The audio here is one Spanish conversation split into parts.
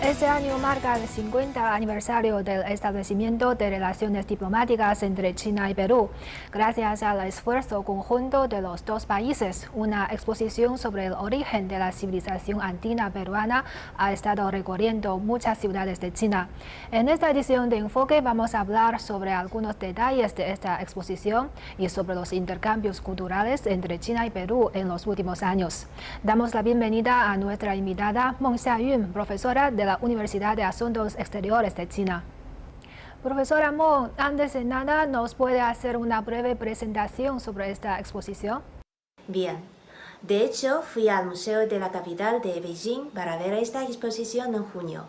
Este año marca el 50 aniversario del establecimiento de relaciones diplomáticas entre China y Perú. Gracias al esfuerzo conjunto de los dos países, una exposición sobre el origen de la civilización andina peruana ha estado recorriendo muchas ciudades de China. En esta edición de Enfoque vamos a hablar sobre algunos detalles de esta exposición y sobre los intercambios culturales entre China y Perú en los últimos años. Damos la bienvenida a nuestra invitada Meng Xiayun, profesora de la Universidad de Asuntos Exteriores de China. Profesora Meng, antes de nada, ¿nos puede hacer una breve presentación sobre esta exposición? Bien, de hecho fui al Museo de la Capital de Beijing para ver esta exposición en junio,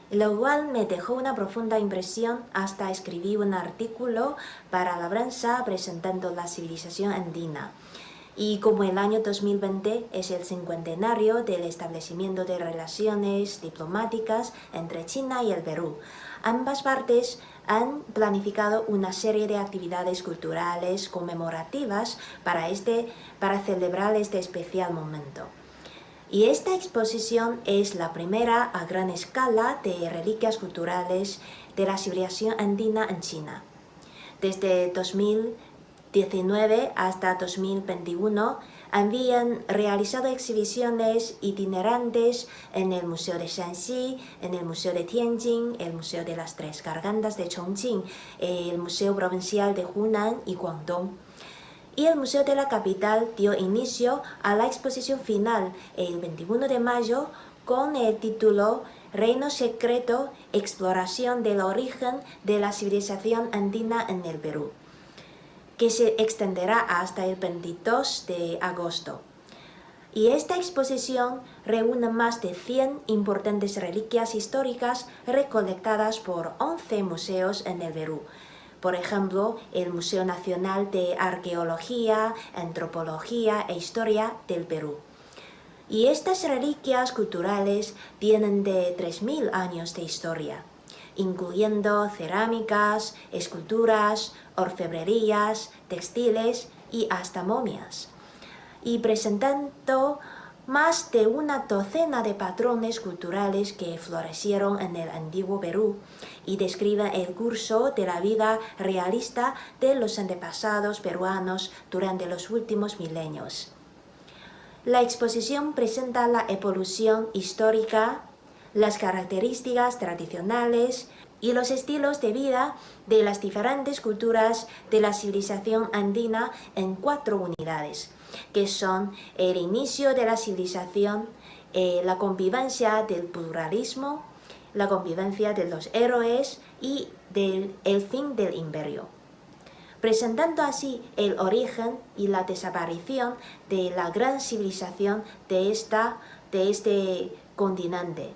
lo cual me dejó una profunda impresión hasta escribí un artículo para la prensa presentando la civilización andina. Y como el año 2020 es el cincuentenario del establecimiento de relaciones diplomáticas entre China y el Perú, ambas partes han planificado una serie de actividades culturales conmemorativas para celebrar este especial momento. Y esta exposición es la primera a gran escala de reliquias culturales de la civilización andina en China. Desde 2019 hasta 2021 habían realizado exhibiciones itinerantes en el Museo de Shanxi, en el Museo de Tianjin, el Museo de las Tres Gargantas de Chongqing, el Museo Provincial de Hunan y Guangdong. Y el Museo de la Capital dio inicio a la exposición final el 21 de mayo con el título Reino Secreto, exploración del origen de la civilización andina en el Perú, que se extenderá hasta el 22 de agosto. Y esta exposición reúne más de 100 importantes reliquias históricas recolectadas por 11 museos en el Perú. Por ejemplo, el Museo Nacional de Arqueología, Antropología e Historia del Perú. Y estas reliquias culturales tienen de 3000 años de historia, incluyendo cerámicas, esculturas, orfebrerías, textiles y hasta momias, y presentando más de una docena de patrones culturales que florecieron en el antiguo Perú y describen el curso de la vida realista de los antepasados peruanos durante los últimos milenios. La exposición presenta la evolución histórica, las características tradicionales y los estilos de vida de las diferentes culturas de la civilización andina en 4 unidades, que son el inicio de la civilización, la convivencia del pluralismo, la convivencia de los héroes y el fin del imperio, presentando así el origen y la desaparición de la gran civilización de este continente.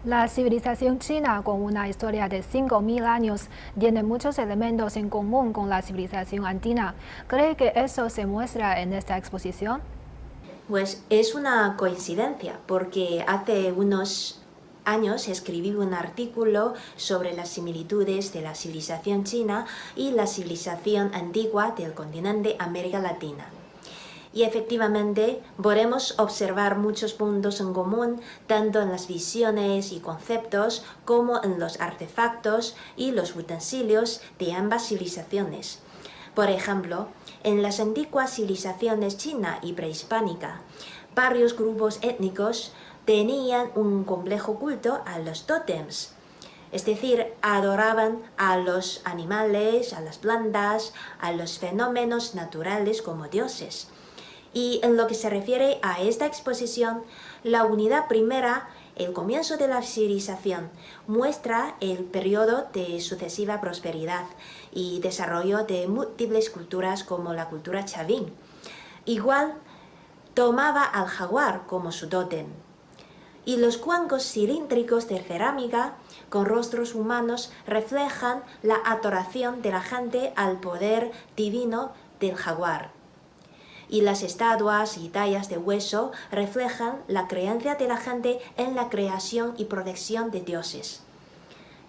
La civilización china, con una historia de 5000 años, tiene muchos elementos en común con la civilización andina. ¿Cree que eso se muestra en esta exposición? Pues es una coincidencia, porque hace unos años escribí un artículo sobre las similitudes de la civilización china y la civilización antigua del continente América Latina. Y efectivamente podemos observar muchos puntos en común tanto en las visiones y conceptos como en los artefactos y los utensilios de ambas civilizaciones. Por ejemplo, en las antiguas civilizaciones china y prehispánica, varios grupos étnicos tenían un complejo culto a los tótems, es decir, adoraban a los animales, a las plantas, a los fenómenos naturales como dioses. Y en lo que se refiere a esta exposición, la unidad primera, el comienzo de la civilización, muestra el periodo de sucesiva prosperidad y desarrollo de múltiples culturas como la cultura chavín. Igual tomaba al jaguar como su tótem. Y los cuencos cilíndricos de cerámica con rostros humanos reflejan la adoración de la gente al poder divino del jaguar. Y las estatuas y tallas de hueso reflejan la creencia de la gente en la creación y protección de dioses.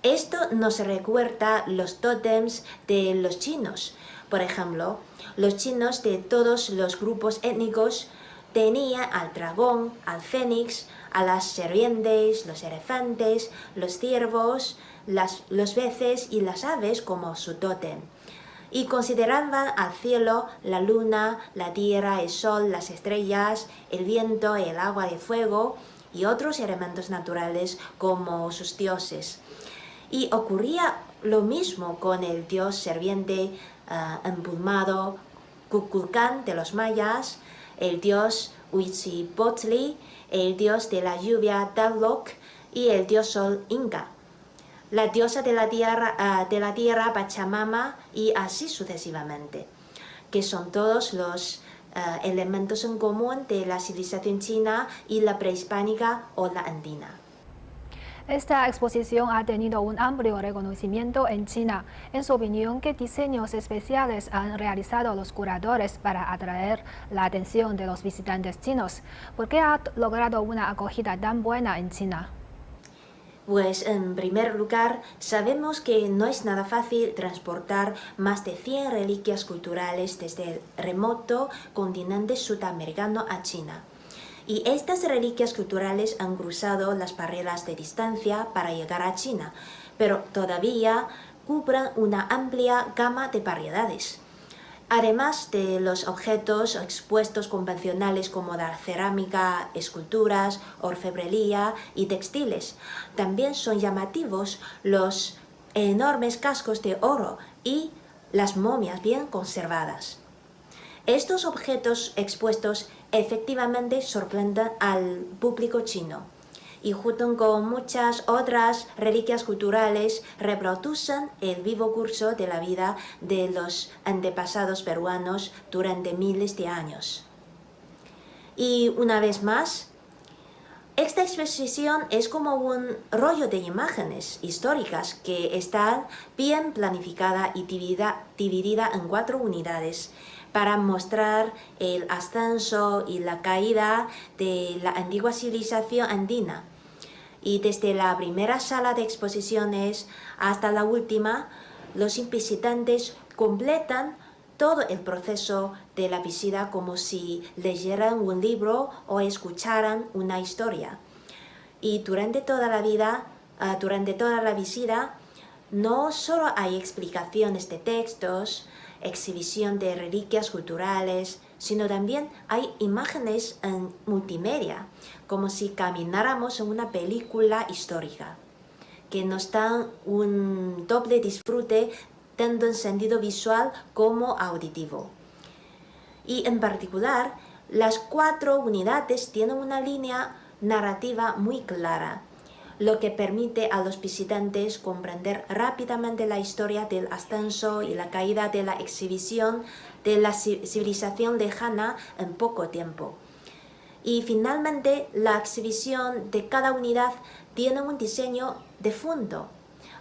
Esto nos recuerda los tótems de los chinos. Por ejemplo, los chinos de todos los grupos étnicos tenían al dragón, al fénix, a las serpientes, los elefantes, los ciervos, los peces y las aves como su tótem. Y consideraban al cielo, la luna, la tierra, el sol, las estrellas, el viento, el agua, el fuego y otros elementos naturales como sus dioses. Y ocurría lo mismo con el dios serpiente emplumado Kukulcán de los mayas, el dios Huitzilopochtli, el dios de la lluvia Tlaloc y el dios sol Inca, la diosa de la tierra Pachamama y así sucesivamente, que son todos los elementos en común de la civilización china y la prehispánica o la andina. Esta exposición ha tenido un amplio reconocimiento en China. En su opinión, ¿qué diseños especiales han realizado los curadores para atraer la atención de los visitantes chinos? ¿Por qué ha logrado una acogida tan buena en China? Pues en primer lugar, sabemos que no es nada fácil transportar más de 100 reliquias culturales desde el remoto continente sudamericano a China. Y estas reliquias culturales han cruzado las barreras de distancia para llegar a China, pero todavía cubren una amplia gama de variedades. Además de los objetos expuestos convencionales como la cerámica, esculturas, orfebrería y textiles, también son llamativos los enormes cascos de oro y las momias bien conservadas. Estos objetos expuestos efectivamente sorprenden al público chino y junto con muchas otras reliquias culturales reproducen el vivo curso de la vida de los antepasados peruanos durante miles de años. Y una vez más, esta exposición es como un rollo de imágenes históricas que está bien planificada y dividida en 4 unidades para mostrar el ascenso y la caída de la antigua civilización andina. Y desde la primera sala de exposiciones hasta la última, los visitantes completan todo el proceso de la visita como si leyeran un libro o escucharan una historia. Y durante toda la visita, no solo hay explicaciones de textos, exhibición de reliquias culturales, sino también hay imágenes en multimedia, como si camináramos en una película histórica, que nos dan un doble disfrute tanto en sentido visual como auditivo. Y en particular, las 4 unidades tienen una línea narrativa muy clara, lo que permite a los visitantes comprender rápidamente la historia del ascenso y la caída de la exhibición de la civilización lejana en poco tiempo. Y finalmente, la exhibición de cada unidad tiene un diseño de fondo.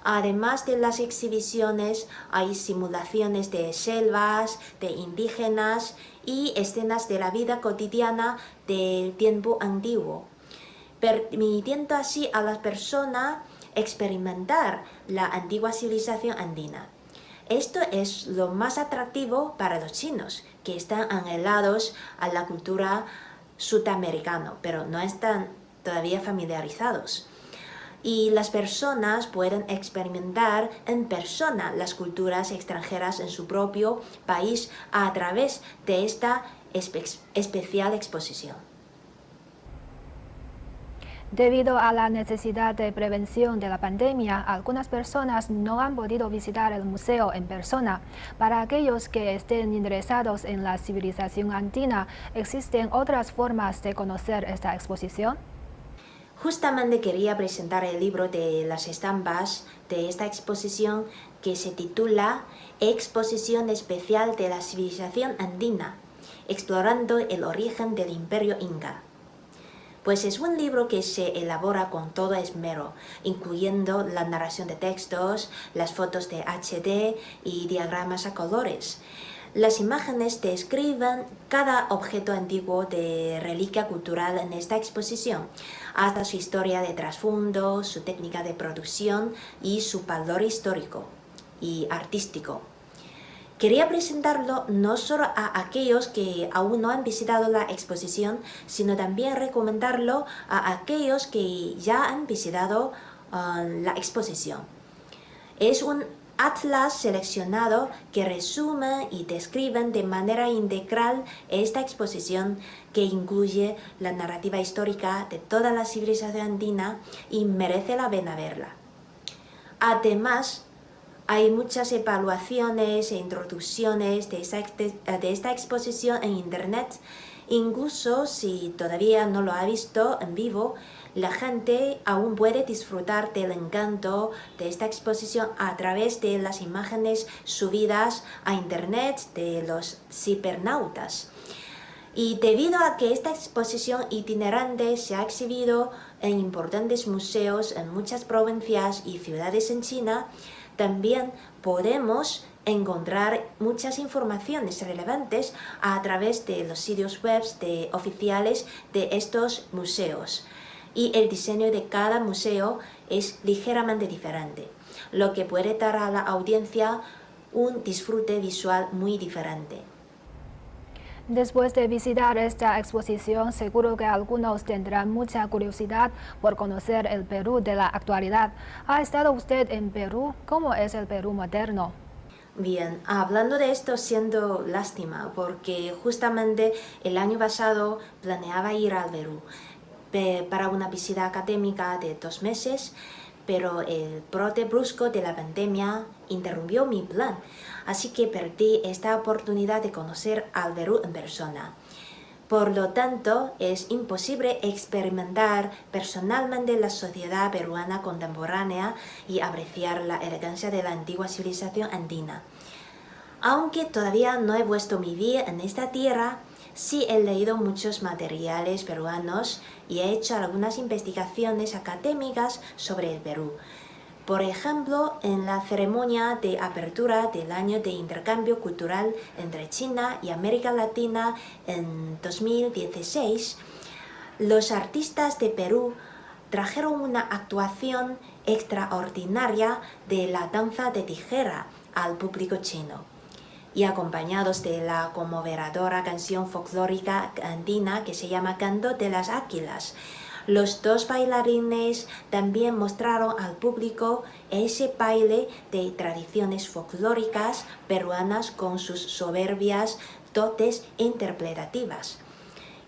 Además de las exhibiciones, hay simulaciones de selvas, de indígenas y escenas de la vida cotidiana del tiempo antiguo, permitiendo así a las personas experimentar la antigua civilización andina. Esto es lo más atractivo para los chinos, que están anhelados a la cultura sudamericana, pero no están todavía familiarizados. Y las personas pueden experimentar en persona las culturas extranjeras en su propio país a través de esta especial exposición. Debido a la necesidad de prevención de la pandemia, algunas personas no han podido visitar el museo en persona. Para aquellos que estén interesados en la civilización andina, ¿existen otras formas de conocer esta exposición? Justamente quería presentar el libro de las estampas de esta exposición que se titula Exposición Especial de la Civilización Andina, explorando el origen del Imperio Inca. Pues es un libro que se elabora con todo esmero, incluyendo la narración de textos, las fotos de HD y diagramas a colores. Las imágenes describen cada objeto antiguo de reliquia cultural en esta exposición, hasta su historia de trasfondo, su técnica de producción y su valor histórico y artístico. Quería presentarlo no solo a aquellos que aún no han visitado la exposición, sino también recomendarlo a aquellos que ya han visitado la exposición. Es un atlas seleccionado que resume y describe de manera integral esta exposición que incluye la narrativa histórica de toda la civilización andina y merece la pena verla. Además, hay muchas evaluaciones e introducciones de esta exposición en internet. Incluso si todavía no lo ha visto en vivo, la gente aún puede disfrutar del encanto de esta exposición a través de las imágenes subidas a internet de los cibernautas. Y debido a que esta exposición itinerante se ha exhibido en importantes museos en muchas provincias y ciudades en China, también podemos encontrar muchas informaciones relevantes a través de los sitios web oficiales de estos museos. Y el diseño de cada museo es ligeramente diferente, lo que puede dar a la audiencia un disfrute visual muy diferente. Después de visitar esta exposición, seguro que algunos tendrán mucha curiosidad por conocer el Perú de la actualidad. ¿Ha estado usted en Perú? ¿Cómo es el Perú moderno? Bien, hablando de esto, siento lástima porque justamente el año pasado planeaba ir al Perú para una visita académica de 2 meses, pero el brote brusco de la pandemia interrumpió mi plan, así que perdí esta oportunidad de conocer al Perú en persona. Por lo tanto, es imposible experimentar personalmente la sociedad peruana contemporánea y apreciar la elegancia de la antigua civilización andina. Aunque todavía no he puesto mi pie en esta tierra, sí he leído muchos materiales peruanos y he hecho algunas investigaciones académicas sobre el Perú. Por ejemplo, en la ceremonia de apertura del año de intercambio cultural entre China y América Latina en 2016, los artistas de Perú trajeron una actuación extraordinaria de la danza de tijera al público chino. Y acompañados de la conmovedora canción folclórica andina que se llama Canto de las Águilas. Los 2 bailarines también mostraron al público ese baile de tradiciones folclóricas peruanas con sus soberbias dotes interpretativas.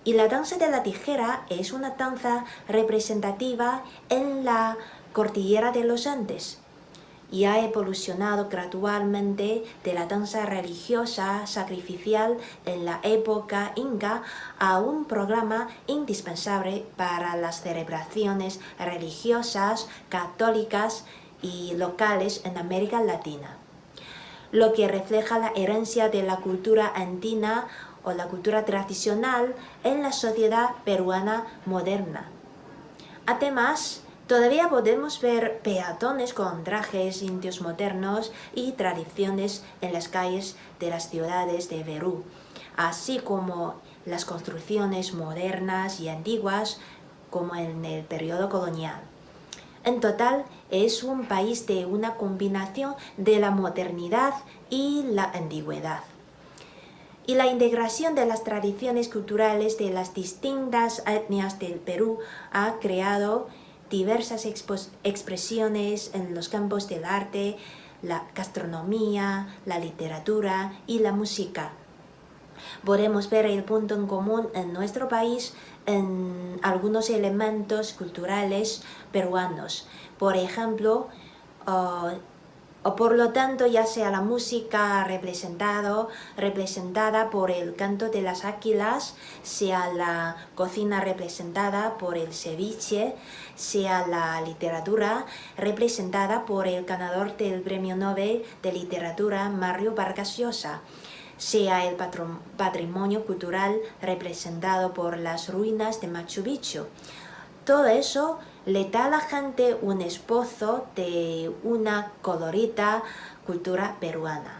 Y la danza de la tijera es una danza representativa en la cordillera de los Andes y ha evolucionado gradualmente de la danza religiosa sacrificial en la época inca a un programa indispensable para las celebraciones religiosas, católicas y locales en América Latina, lo que refleja la herencia de la cultura andina o la cultura tradicional en la sociedad peruana moderna. Además, todavía podemos ver peatones con trajes indios modernos y tradiciones en las calles de las ciudades de Perú, así como las construcciones modernas y antiguas como en el periodo colonial. En total, es un país de una combinación de la modernidad y la antigüedad. Y la integración de las tradiciones culturales de las distintas etnias del Perú ha creado diversas expresiones en los campos del arte, la gastronomía, la literatura y la música. Podemos ver el punto en común en nuestro país en algunos elementos culturales peruanos. Por ejemplo, o por lo tanto, ya sea la música representada por el canto de las águilas, sea la cocina representada por el ceviche, sea la literatura representada por el ganador del Premio Nobel de Literatura, Mario Vargas Llosa. sea el patrimonio cultural representado por las ruinas de Machu Picchu. Todo eso le da a la gente un esbozo de una colorida cultura peruana.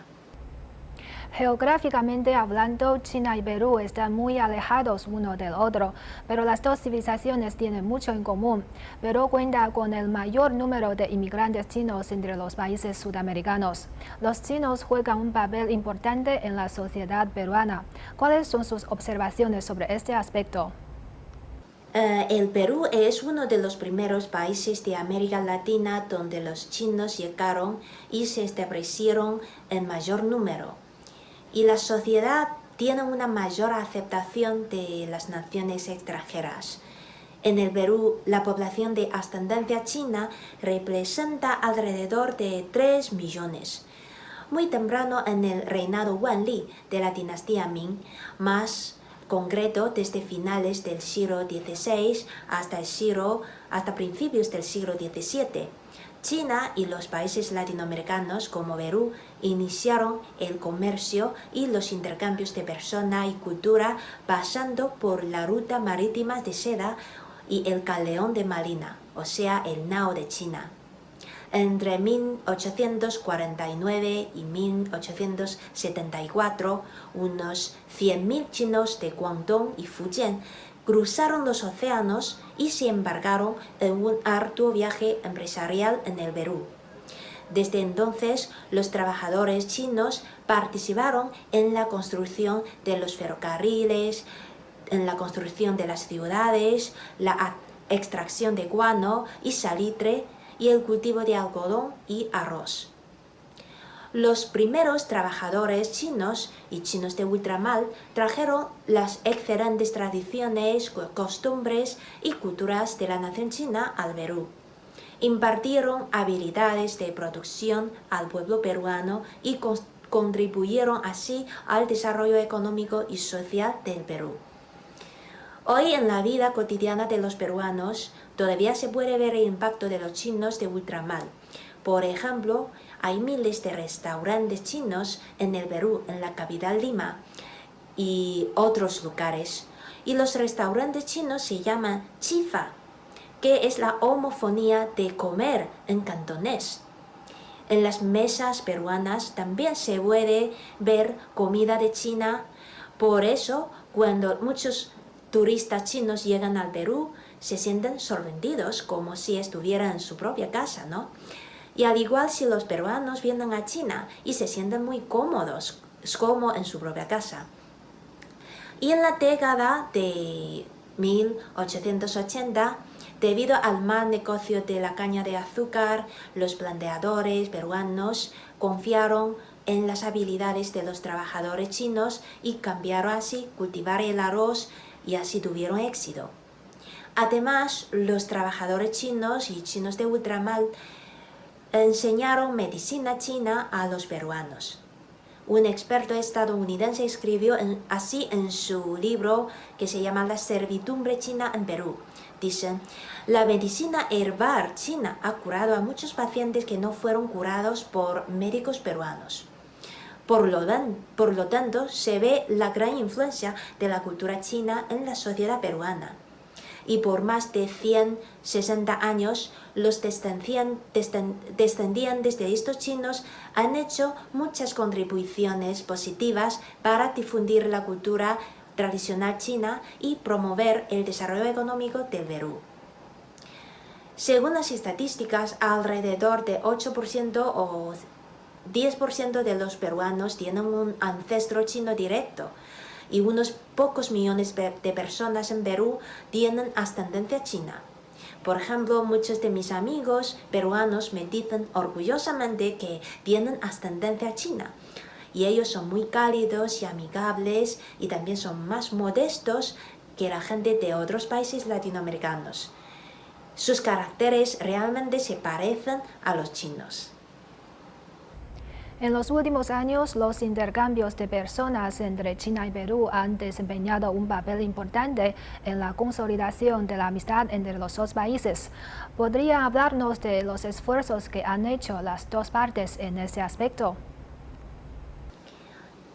Geográficamente hablando, China y Perú están muy alejados uno del otro, pero las dos civilizaciones tienen mucho en común. Perú cuenta con el mayor número de inmigrantes chinos entre los países sudamericanos. Los chinos juegan un papel importante en la sociedad peruana. ¿Cuáles son sus observaciones sobre este aspecto? El Perú es uno de los primeros países de América Latina donde los chinos llegaron y se establecieron en mayor número. Y la sociedad tiene una mayor aceptación de las naciones extranjeras. En el Perú, la población de ascendencia china representa alrededor de 3 millones. Muy temprano en el reinado Wanli de la dinastía Ming, más concreto desde finales del siglo XVI hasta principios del siglo XVII. China y los países latinoamericanos como Perú iniciaron el comercio y los intercambios de persona y cultura pasando por la ruta marítima de seda y el galeón de Malina, o sea, el Nao de China. Entre 1849 y 1874, unos 100.000 chinos de Guangdong y Fujian cruzaron los océanos y se embarcaron en un arduo viaje empresarial en el Perú. Desde entonces, los trabajadores chinos participaron en la construcción de los ferrocarriles, en la construcción de las ciudades, la extracción de guano y salitre y el cultivo de algodón y arroz. Los primeros trabajadores chinos y chinos de ultramar trajeron las excelentes tradiciones, costumbres y culturas de la nación china al Perú. Impartieron habilidades de producción al pueblo peruano y contribuyeron así al desarrollo económico y social del Perú. Hoy en la vida cotidiana de los peruanos todavía se puede ver el impacto de los chinos de ultramar. Por ejemplo, hay miles de restaurantes chinos en el Perú, en la capital Lima y otros lugares. Y los restaurantes chinos se llaman chifa, que es la homofonía de comer en cantonés. En las mesas peruanas también se puede ver comida de China. Por eso, cuando muchos turistas chinos llegan al Perú, se sienten sorprendidos como si estuvieran en su propia casa, ¿no? Y al igual si los peruanos vienen a China y se sienten muy cómodos, como en su propia casa. Y en la década de 1880, debido al mal negocio de la caña de azúcar, los planteadores peruanos confiaron en las habilidades de los trabajadores chinos y cambiaron así cultivar el arroz y así tuvieron éxito. Además, los trabajadores chinos y chinos de ultramar enseñaron medicina china a los peruanos. Un experto estadounidense escribió así en su libro que se llama La servidumbre china en Perú. Dice, la medicina herbal china ha curado a muchos pacientes que no fueron curados por médicos peruanos. Por lo tanto, se ve la gran influencia de la cultura china en la sociedad peruana. Y por más de 160 años, los descendientes de estos chinos han hecho muchas contribuciones positivas para difundir la cultura tradicional china y promover el desarrollo económico del Perú. Según las estadísticas, alrededor de 8% o 10% de los peruanos tienen un ancestro chino directo y unos pocos millones de personas en Perú tienen ascendencia china. Por ejemplo, muchos de mis amigos peruanos me dicen orgullosamente que tienen ascendencia china. Y ellos son muy cálidos y amigables y también son más modestos que la gente de otros países latinoamericanos. Sus caracteres realmente se parecen a los chinos. En los últimos años, los intercambios de personas entre China y Perú han desempeñado un papel importante en la consolidación de la amistad entre los dos países. ¿Podría hablarnos de los esfuerzos que han hecho las dos partes en ese aspecto?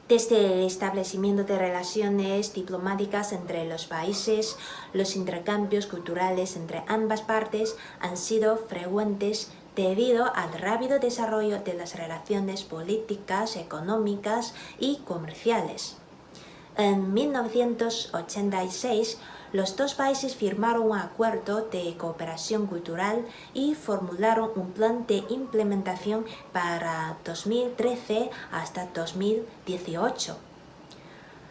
Desde el establecimiento de relaciones diplomáticas entre los países, los intercambios culturales entre ambas partes han sido frecuentes debido al rápido desarrollo de las relaciones políticas, económicas y comerciales. En 1986, los dos países firmaron un acuerdo de cooperación cultural y formularon un plan de implementación para 2013 hasta 2018.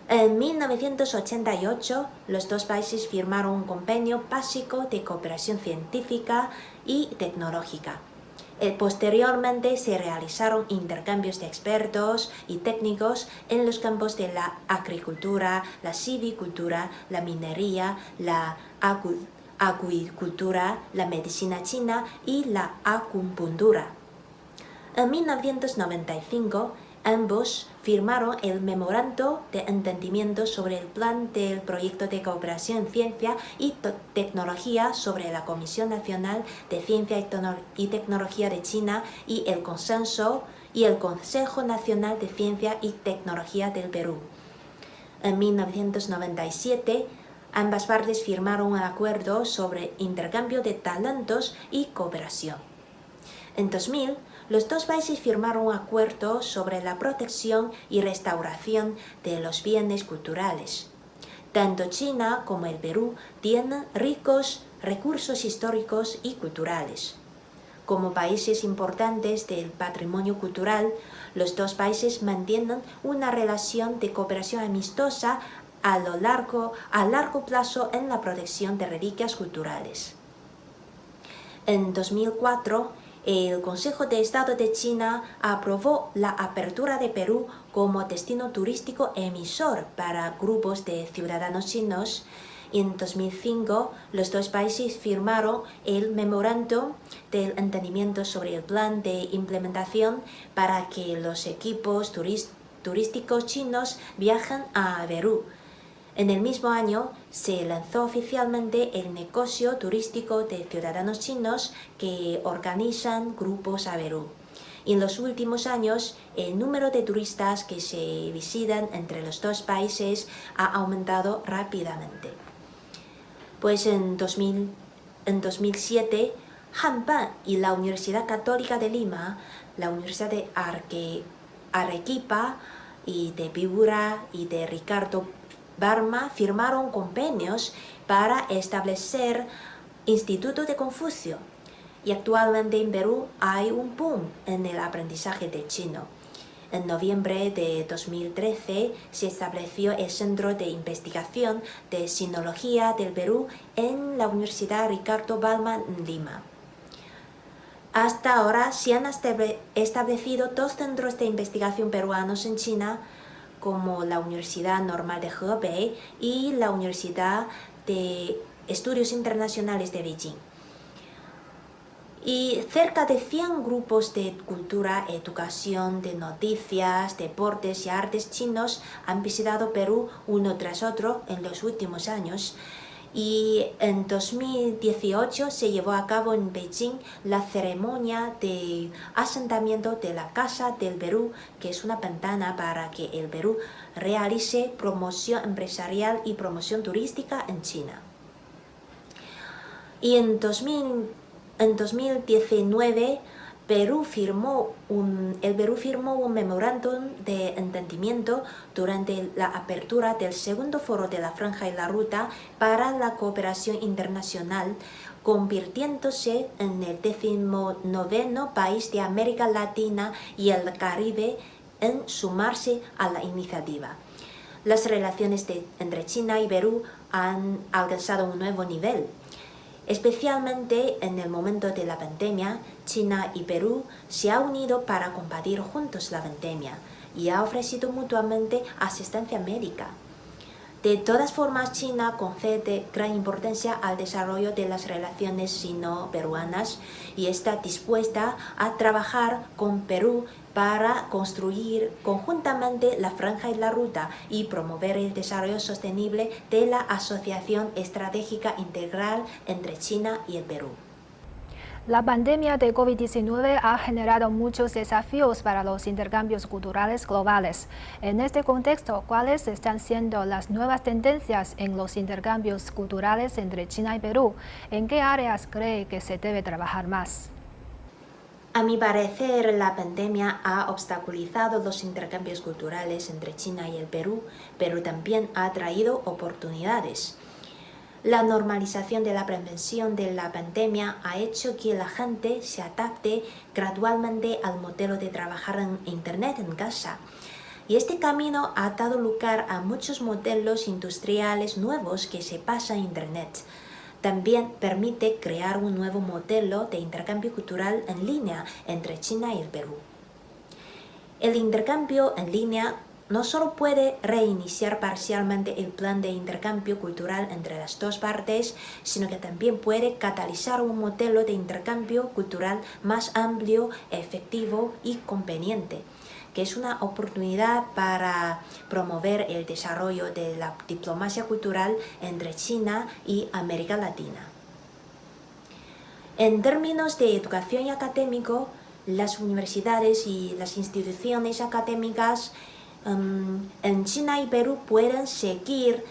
En 1988, los dos países firmaron un convenio básico de cooperación científica y tecnológica. Posteriormente se realizaron intercambios de expertos y técnicos en los campos de la agricultura, la silvicultura, la minería, la acuicultura, la medicina china y la acupuntura. En 1995, ambos firmaron el memorando de entendimiento sobre el plan del proyecto de cooperación en ciencia y tecnología sobre la Comisión Nacional de Ciencia y Tecnología de China y el Consejo Nacional de Ciencia y Tecnología del Perú. En 1997, ambas partes firmaron un acuerdo sobre intercambio de talentos y cooperación. En 2000, los dos países firmaron un acuerdo sobre la protección y restauración de los bienes culturales. Tanto China como el Perú tienen ricos recursos históricos y culturales. Como países importantes del patrimonio cultural, los dos países mantienen una relación de cooperación amistosa a largo plazo en la protección de reliquias culturales. En 2004, el Consejo de Estado de China aprobó la apertura de Perú como destino turístico emisor para grupos de ciudadanos chinos. Y en 2005, los dos países firmaron el memorando del entendimiento sobre el plan de implementación para que los equipos turísticos chinos viajen a Perú. En el mismo año se lanzó oficialmente el negocio turístico de ciudadanos chinos que organizan grupos a Perú. Y en los últimos años, el número de turistas que se visitan entre los dos países ha aumentado rápidamente. Pues en 2007, Hanban y la Universidad Católica de Lima, la Universidad de Arequipa y de Piura y de Ricardo Barma firmaron convenios para establecer Instituto de Confucio. Y actualmente en Perú hay un boom en el aprendizaje de chino. En noviembre de 2013 se estableció el Centro de Investigación de Sinología del Perú en la Universidad Ricardo Barma en Lima. Hasta ahora se han establecido dos centros de investigación peruanos en China, como la Universidad Normal de Hebei y la Universidad de Estudios Internacionales de Beijing. Y cerca de 100 grupos de cultura, educación, de noticias, deportes y artes chinos han visitado Perú uno tras otro en los últimos años. Y en 2018 se llevó a cabo en Beijing la ceremonia de asentamiento de la Casa del Perú, que es una ventana para que el Perú realice promoción empresarial y promoción turística en China. Y en 2019 el Perú firmó un memorándum de entendimiento durante la apertura del segundo foro de la Franja y la Ruta para la cooperación internacional, convirtiéndose en el 19º país de América Latina y el Caribe en sumarse a la iniciativa. Las relaciones entre China y Perú han alcanzado un nuevo nivel. Especialmente en el momento de la pandemia, China y Perú se han unido para combatir juntos la pandemia y han ofrecido mutuamente asistencia médica. De todas formas, China concede gran importancia al desarrollo de las relaciones sino-peruanas y está dispuesta a trabajar con Perú para construir conjuntamente la Franja y la Ruta y promover el desarrollo sostenible de la Asociación Estratégica Integral entre China y el Perú. La pandemia de COVID-19 ha generado muchos desafíos para los intercambios culturales globales. En este contexto, ¿cuáles están siendo las nuevas tendencias en los intercambios culturales entre China y Perú? ¿En qué áreas cree que se debe trabajar más? A mi parecer, la pandemia ha obstaculizado los intercambios culturales entre China y el Perú, pero también ha traído oportunidades. La normalización de la prevención de la pandemia ha hecho que la gente se adapte gradualmente al modelo de trabajar en Internet en casa. Y este camino ha dado lugar a muchos modelos industriales nuevos que se pasan a Internet. También permite crear un nuevo modelo de intercambio cultural en línea entre China y el Perú. El intercambio en línea no solo puede reiniciar parcialmente el plan de intercambio cultural entre las dos partes, sino que también puede catalizar un modelo de intercambio cultural más amplio, efectivo y conveniente, que es una oportunidad para promover el desarrollo de la diplomacia cultural entre China y América Latina. En términos de educación y académico, las universidades y las instituciones académicas en China y Perú pueden seguir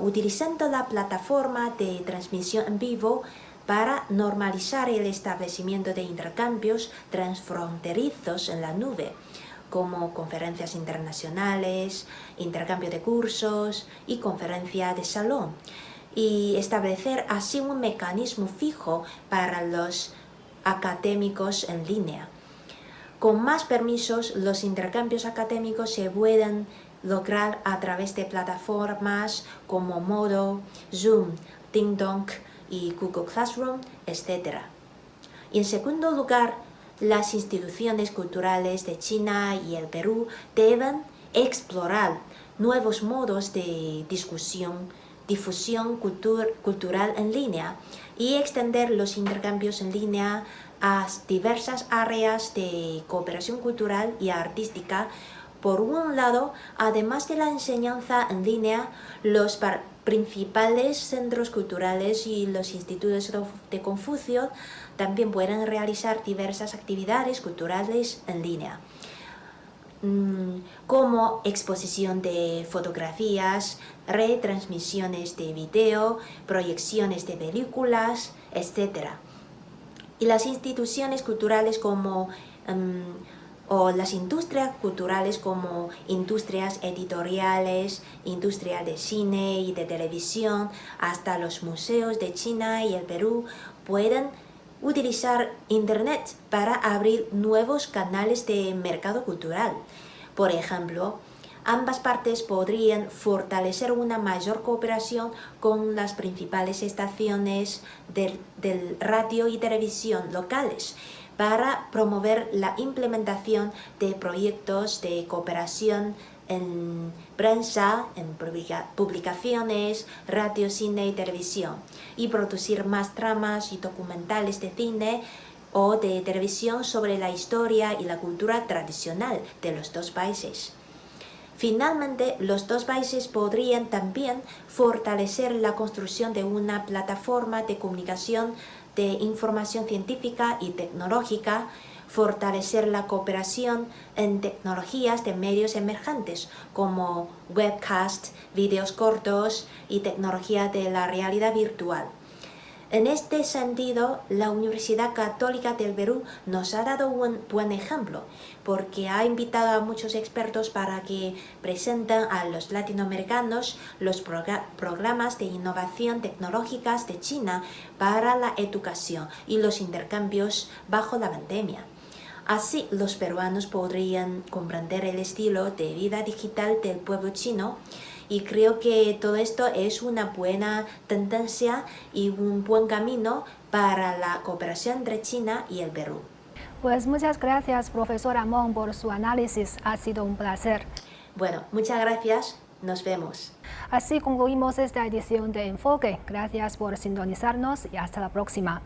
utilizando la plataforma de transmisión en vivo para normalizar el establecimiento de intercambios transfronterizos en la nube, como conferencias internacionales, intercambio de cursos y conferencia de salón, y establecer así un mecanismo fijo para los académicos en línea. Con más permisos, los intercambios académicos se pueden lograr a través de plataformas como Moodle, Zoom, DingDong y Google Classroom, etc. Y en segundo lugar, las instituciones culturales de China y el Perú deben explorar nuevos modos de difusión cultural en línea y extender los intercambios en línea a diversas áreas de cooperación cultural y artística. Por un lado, además de la enseñanza en línea, los principales centros culturales y los institutos de Confucio también pueden realizar diversas actividades culturales en línea, como exposición de fotografías, retransmisiones de video, proyecciones de películas, etc. Y las instituciones culturales o las industrias culturales como industrias editoriales, industria de cine y de televisión, hasta los museos de China y el Perú pueden utilizar Internet para abrir nuevos canales de mercado cultural. Por ejemplo, ambas partes podrían fortalecer una mayor cooperación con las principales estaciones del radio y televisión locales para promover la implementación de proyectos de cooperación en prensa, en publicaciones, radio, cine y televisión, y producir más tramas y documentales de cine o de televisión sobre la historia y la cultura tradicional de los dos países. Finalmente, los dos países podrían también fortalecer la construcción de una plataforma de comunicación de información científica y tecnológica, fortalecer la cooperación en tecnologías de medios emergentes como webcast, vídeos cortos y tecnología de la realidad virtual. En este sentido, la Universidad Católica del Perú nos ha dado un buen ejemplo, porque ha invitado a muchos expertos para que presenten a los latinoamericanos los programas de innovación tecnológicas de China para la educación y los intercambios bajo la pandemia. Así, los peruanos podrían comprender el estilo de vida digital del pueblo chino. Y creo que todo esto es una buena tendencia y un buen camino para la cooperación entre China y el Perú. Pues muchas gracias, profesora Meng, por su análisis. Ha sido un placer. Bueno, muchas gracias. Nos vemos. Así concluimos esta edición de Enfoque. Gracias por sintonizarnos y hasta la próxima.